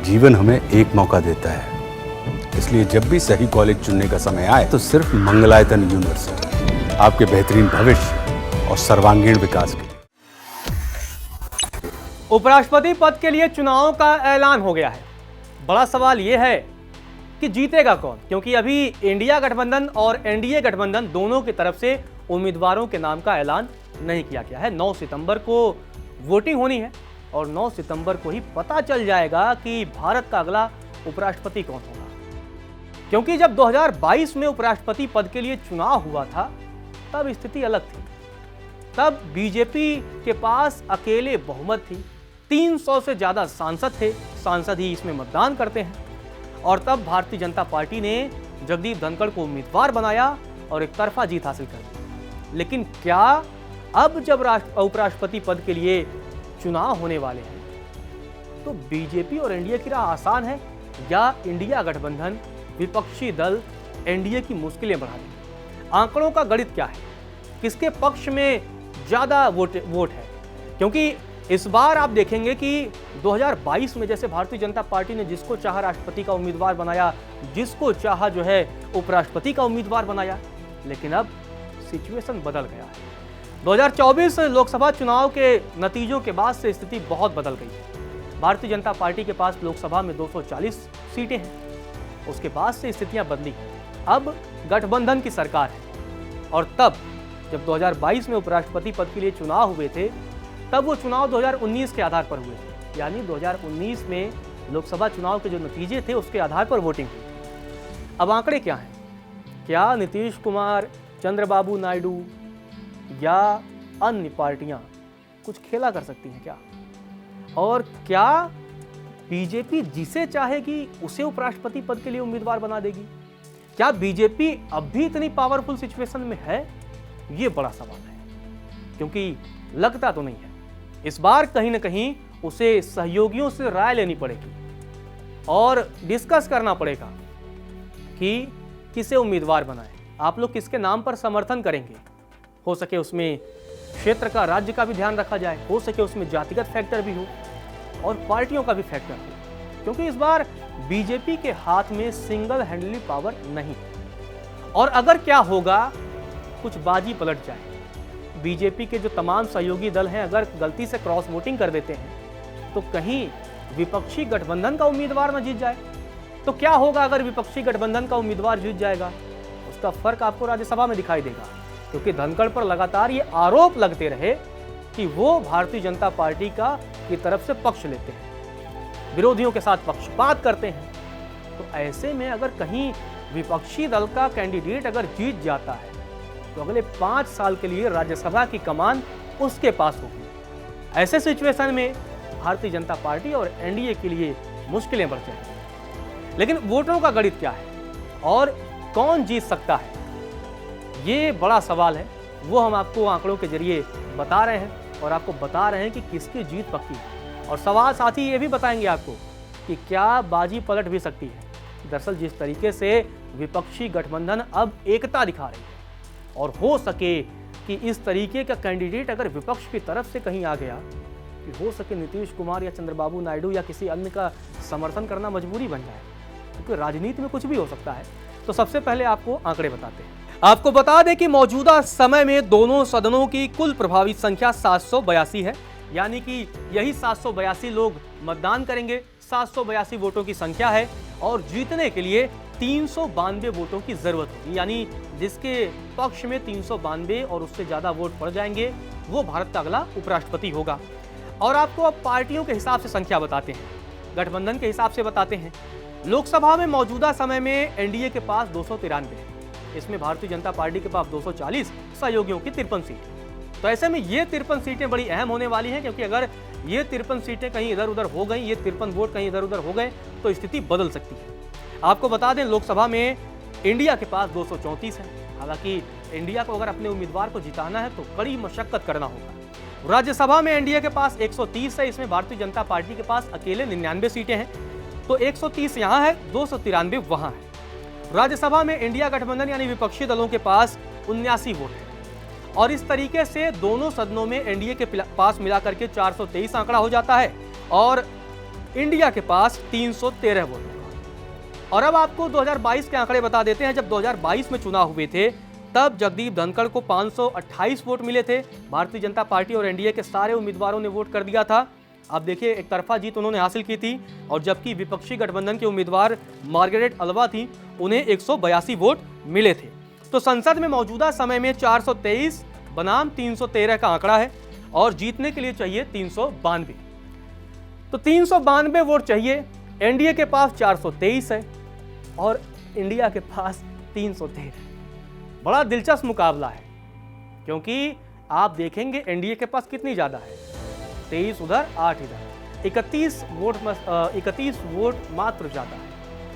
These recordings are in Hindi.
जीवन हमें एक मौका देता है, इसलिए जब भी सही कॉलेज चुनने का समय आए तो सिर्फ मंगलायतन यूनिवर्सिटी आपके बेहतरीन भविष्य और सर्वांगीण विकास के लिए। उपराष्ट्रपति पद के लिए चुनाव का ऐलान हो गया है। बड़ा सवाल यह है कि जीतेगा कौन, क्योंकि अभी इंडिया गठबंधन और एनडीए गठबंधन दोनों की तरफ से उम्मीदवारों के नाम का ऐलान नहीं किया गया है। 9 सितंबर को वोटिंग होनी है और 9 सितंबर को ही पता चल जाएगा कि भारत का अगला उपराष्ट्रपति कौन होगा। क्योंकि जब 2022 में उपराष्ट्रपति पद के लिए चुनाव हुआ था तब स्थिति अलग थी। तब बीजेपी के पास अकेले बहुमत थी, 300 से ज्यादा सांसद थे, सांसद ही इसमें मतदान करते हैं। और तब भारतीय जनता पार्टी ने जगदीप धनखड़ को उम्मीदवार बनाया और एक तरफा जीत हासिल कर ली। लेकिन क्या अब जब उपराष्ट्रपति पद के लिए चुनाव होने वाले हैं तो बीजेपी और एनडीए की राह आसान है, या इंडिया गठबंधन विपक्षी दल एनडीए की मुश्किलें बढ़ा देंगे? आंकड़ों का गणित क्या है, किसके पक्ष में ज्यादा वोट है? क्योंकि इस बार आप देखेंगे कि 2022 में जैसे भारतीय जनता पार्टी ने जिसको चाहा राष्ट्रपति का उम्मीदवार बनाया, जिसको चाहा जो है उपराष्ट्रपति का उम्मीदवार बनाया, लेकिन अब सिचुएशन बदल गया है। 2024 लोकसभा चुनाव के नतीजों के बाद से स्थिति बहुत बदल गई है। भारतीय जनता पार्टी के पास लोकसभा में 240 सीटें हैं, उसके बाद से स्थितियां बदली। अब गठबंधन की सरकार है और तब जब 2022 में उपराष्ट्रपति पद के लिए चुनाव हुए थे तब वो चुनाव 2019 के आधार पर हुए थे, यानी 2019 में लोकसभा चुनाव के जो नतीजे थे उसके आधार पर वोटिंग हुई थी। अब आंकड़े क्या हैं? क्या नीतीश कुमार, चंद्रबाबू नायडू या अन्य पार्टियां कुछ खेला कर सकती हैं क्या? और क्या बीजेपी जिसे चाहेगी उसे उपराष्ट्रपति पद के लिए उम्मीदवार बना देगी? क्या बीजेपी अब भी इतनी पावरफुल सिचुएशन में है? ये बड़ा सवाल है, क्योंकि लगता तो नहीं है। इस बार कहीं ना कहीं उसे सहयोगियों से राय लेनी पड़ेगी और डिस्कस करना पड़ेगा कि किसे उम्मीदवार बनाए, आप लोग किसके नाम पर समर्थन करेंगे। हो सके उसमें क्षेत्र का, राज्य का भी ध्यान रखा जाए, हो सके उसमें जातिगत फैक्टर भी हो और पार्टियों का भी फैक्टर हो, क्योंकि इस बार बीजेपी के हाथ में सिंगल हैंडली पावर नहीं है। और अगर क्या होगा, कुछ बाजी पलट जाए, बीजेपी के जो तमाम सहयोगी दल हैं अगर गलती से क्रॉस वोटिंग कर देते हैं तो कहीं विपक्षी गठबंधन का उम्मीदवार न जीत जाए, तो क्या होगा अगर विपक्षी गठबंधन का उम्मीदवार जीत जाएगा? उसका फर्क आपको राज्यसभा में दिखाई देगा, क्योंकि धनखड़ पर लगातार ये आरोप लगते रहे कि वो भारतीय जनता पार्टी की तरफ से पक्ष लेते हैं, विरोधियों के साथ पक्षपात करते हैं। तो ऐसे में अगर कहीं विपक्षी दल का कैंडिडेट अगर जीत जाता है तो अगले 5 साल के लिए राज्यसभा की कमान उसके पास होगी। ऐसे सिचुएशन में भारतीय जनता पार्टी और एनडीए के लिए मुश्किलें बढ़ जाएंगी। लेकिन वोटों का गणित क्या है और कौन जीत सकता है, ये बड़ा सवाल है। वो हम आपको आंकड़ों के जरिए बता रहे हैं और आपको बता रहे हैं कि किसकी जीत पक्की है। और सवाल साथ ही ये भी बताएंगे आपको कि क्या बाजी पलट भी सकती है। दरअसल जिस तरीके से विपक्षी गठबंधन अब एकता दिखा रही है और हो सके कि इस तरीके का कैंडिडेट अगर विपक्ष की तरफ से कहीं आ गया कि हो सके नीतीश कुमार या चंद्रबाबू नायडू या किसी अन्य का समर्थन करना मजबूरी बन जाए, क्योंकि राजनीति में कुछ भी हो सकता है। तो सबसे पहले आपको आंकड़े बताते हैं। आपको बता दें कि मौजूदा समय में दोनों सदनों की कुल प्रभावी संख्या 782 है, यानी कि यही 782 लोग मतदान करेंगे। 782 वोटों की संख्या है और जीतने के लिए 392 वोटों की जरूरत होगी, यानी जिसके पक्ष में 392 और उससे ज्यादा वोट पड़ जाएंगे वो भारत का अगला उपराष्ट्रपति होगा। और आपको अब पार्टियों के हिसाब से संख्या बताते हैं, गठबंधन के हिसाब से बताते हैं। लोकसभा में मौजूदा समय में एनडीए के पास 293 है, इसमें भारतीय जनता पार्टी के पास 240, सहयोगियों की 53 सीट। तो ऐसे में ये 53 सीटें बड़ी अहम होने वाली हैं, क्योंकि अगर ये 53 सीटें कहीं इधर उधर हो गई, ये 53 वोट कहीं इधर उधर हो गए तो स्थिति बदल सकती है। आपको बता दें लोकसभा में इंडिया के पास 234 है। हालांकि इंडिया को अगर अपने उम्मीदवार को जिताना है तो कड़ी मशक्कत करना होगा। राज्यसभा में एनडीए के पास 130 है, इसमें भारतीय जनता पार्टी के पास अकेले 99 सीटें हैं, तो 130 यहाँ है, 293 वहां है। राज्यसभा में इंडिया गठबंधन यानी विपक्षी दलों के पास 79 वोट है और इस तरीके से दोनों सदनों में एनडीए के पास मिलाकर के 423 आंकड़ा हो जाता है और इंडिया के पास 313 वोट होगा। और अब आपको 2022 के आंकड़े बता देते हैं। जब 2022 में चुनाव हुए थे तब जगदीप धनखड़ को 528 वोट मिले थे। भारतीय जनता पार्टी और एनडीए के सारे उम्मीदवारों ने वोट कर दिया था। आप देखिए, एक तरफा जीत उन्होंने हासिल की थी। और जबकि विपक्षी गठबंधन के उम्मीदवार मार्गरेट अल्वा थी, उन्हें 182 वोट मिले थे। तो संसद में मौजूदा समय में 423 बनाम 313 का आंकड़ा है और जीतने के लिए चाहिए 392। तो 392 वोट चाहिए। एनडीए के पास 423 है और इंडिया के पास 313। बड़ा दिलचस्प मुकाबला है, क्योंकि आप देखेंगे एनडीए के पास कितनी ज्यादा है, 23 उधर 8 इधर, 31 वोट मात्र ज्यादा है।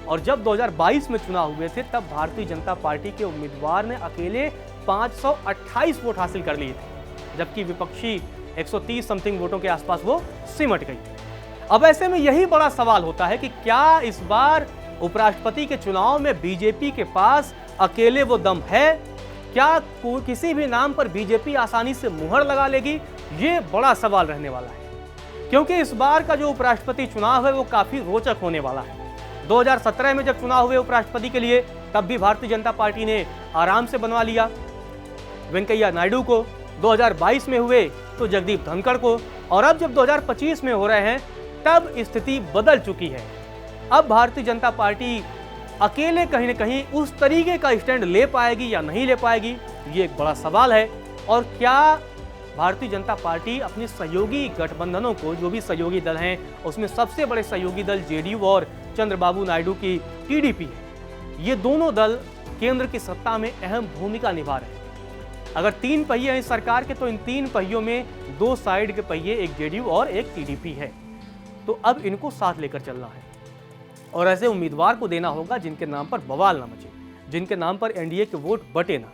और जब 2022 में चुनाव हुए थे तब भारतीय जनता पार्टी के उम्मीदवार ने अकेले 528 वोट हासिल कर लिए थे, जबकि विपक्षी 130 समथिंग वोटों के आसपास वो सिमट गई थी। अब ऐसे में यही बड़ा सवाल होता है कि क्या इस बार उपराष्ट्रपति के चुनाव में बीजेपी के पास अकेले वो दम है? क्या किसी भी नाम पर बीजेपी आसानी से मुहर लगा लेगी? ये बड़ा सवाल रहने वाला है, क्योंकि इस बार का जो उपराष्ट्रपति चुनाव है वो काफी रोचक होने वाला है। 2017 में जब चुनाव हुए उपराष्ट्रपति के लिए, तब भी भारतीय जनता पार्टी ने आराम से बनवा लिया वेंकैया नायडू को। 2022 में हुए तो जगदीप धनखड़ को, और अब जब 2025 में हो रहे हैं तब स्थिति बदल चुकी है। अब भारतीय जनता पार्टी अकेले कहीं न कहीं उस तरीके का स्टैंड ले पाएगी या नहीं ले पाएगी, ये एक बड़ा सवाल है। और क्या भारतीय जनता पार्टी अपने सहयोगी गठबंधनों को, जो भी सहयोगी दल हैं, उसमें सबसे बड़े सहयोगी दल जेडीयू और चंद्रबाबू नायडू की टीडीपी है, ये दोनों दल केंद्र की सत्ता में अहम भूमिका निभा रहे हैं। अगर 3 पहिए हैं सरकार के, तो इन 3 पहियों में 2 साइड के पहिए, एक जेडीयू और एक टीडीपी है। तो अब इनको साथ लेकर चलना है और ऐसे उम्मीदवार को देना होगा जिनके नाम पर बवाल ना मचे, जिनके नाम पर एनडीए के वोट बटे ना।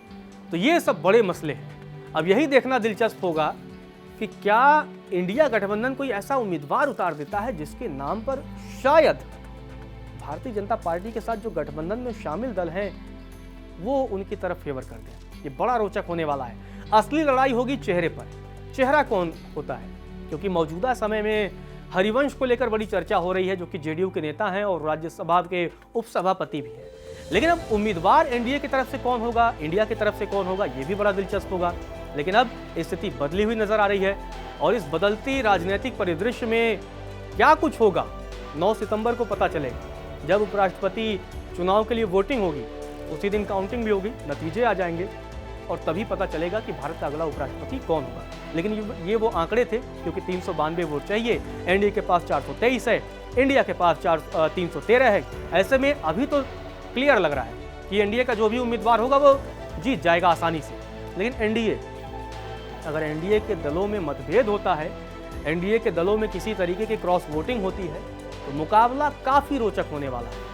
तो ये सब बड़े मसले हैं। अब यही देखना दिलचस्प होगा कि क्या इंडिया गठबंधन कोई ऐसा उम्मीदवार उतार देता है जिसके नाम पर शायद भारतीय जनता पार्टी के साथ जो गठबंधन में शामिल दल हैं वो उनकी तरफ फेवर कर दें। ये बड़ा रोचक होने वाला है। असली लड़ाई होगी चेहरे पर। चेहरा कौन होता है? क्योंकि मौजूदा समय में हरिवंश को लेकर बड़ी चर्चा हो रही है, जो कि जेडीयू के नेता हैं और राज्यसभा के उपसभापति भी हैं। लेकिन अब उम्मीदवार एनडीए की तरफ से कौन होगा, इंडिया की तरफ से कौन होगा, ये भी बड़ा दिलचस्प होगा। लेकिन अब स्थिति बदली हुई नजर आ रही है और इस बदलती राजनीतिक परिदृश्य में क्या कुछ होगा 9 सितंबर को पता चलेगा। जब उपराष्ट्रपति चुनाव के लिए वोटिंग होगी, उसी दिन काउंटिंग भी होगी, नतीजे आ जाएंगे और तभी पता चलेगा कि भारत का अगला उपराष्ट्रपति कौन होगा। लेकिन ये वो आंकड़े थे, क्योंकि 392 वोट चाहिए, एनडीए के पास 423 है, इंडिया के पास 313 है। ऐसे में अभी तो क्लियर लग रहा है कि एनडीए का जो भी उम्मीदवार होगा वो जीत जाएगा आसानी से। लेकिन एनडीए, अगर एनडीए के दलों में मतभेद होता है, एनडीए के दलों में किसी तरीके की क्रॉस वोटिंग होती है, तो मुकाबला काफी रोचक होने वाला है।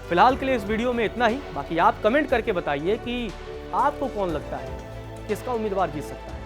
फिलहाल के लिए इस वीडियो में इतना ही। बाकी आप कमेंट करके बताइए कि आपको कौन लगता है किसका उम्मीदवार जीत सकता है।